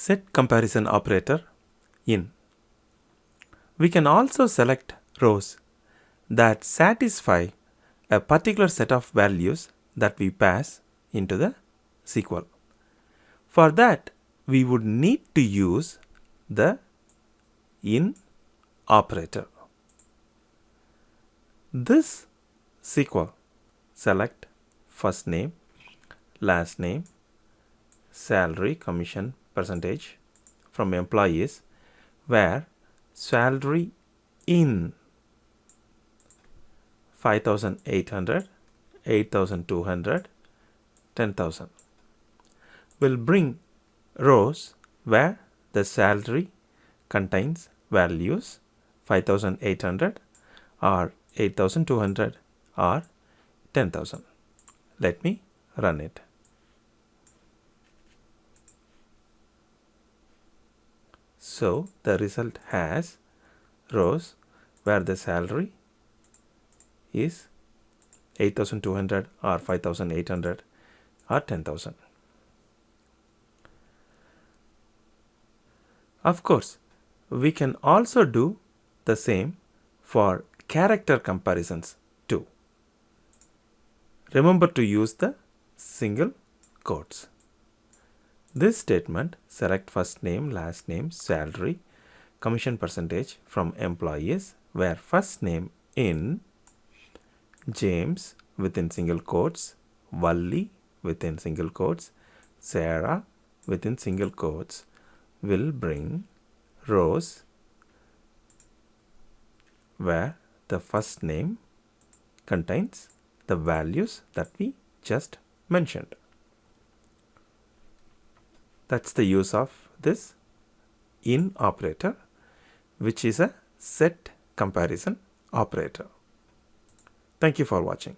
set comparison operator in. We can also select rows that satisfy a particular set of values that we pass into the SQL. For that, we would need to use the in operator. This SQL select first name, last name, salary, commission, percentage from employees, where salary in 5,800, 8,200, 10,000 will bring rows where the salary contains values 5,800 or 8,200 or 10,000. Let me run it. So the result has rows where the salary is 8,200 or 5,800 or 10,000. Of course, we can also do the same for character comparisons too. Remember to use the single quotes. This statement select first name, last name, salary, commission percentage from employees, where first name in James within single quotes, Valli within single quotes, Sarah within single quotes will bring rows where the first name contains the values that we just mentioned. That's the use of this in operator, which is a set comparison operator. Thank you for watching.